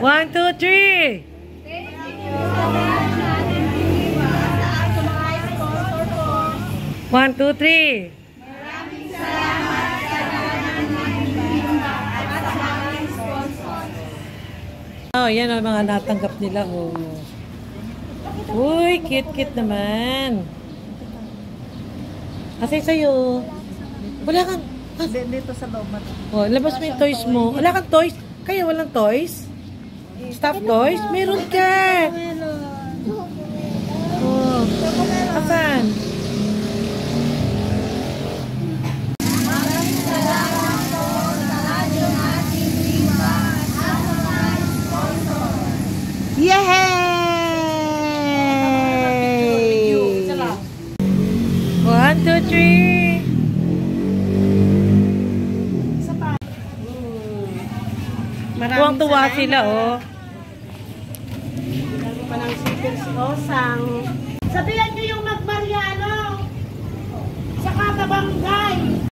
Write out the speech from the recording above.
1, 2, 3. One, two, three. Maraming salamat sa nagtitimba at sa aming sponsor. Oh, yan ang mga natanggap nila. Oh. Uy, cute-cute naman. Kasi sa'yo. Wala kang... Dito sa loob mo. Oh, labas mo yung toys mo. Wala kang toys? Kaya walang toys? Stuffed toys? Meron ka! Oh. Asan? Yay! 1, 2, 3. Tuwang-tuwa sila, oh. Panang sipil si Osang. Sabi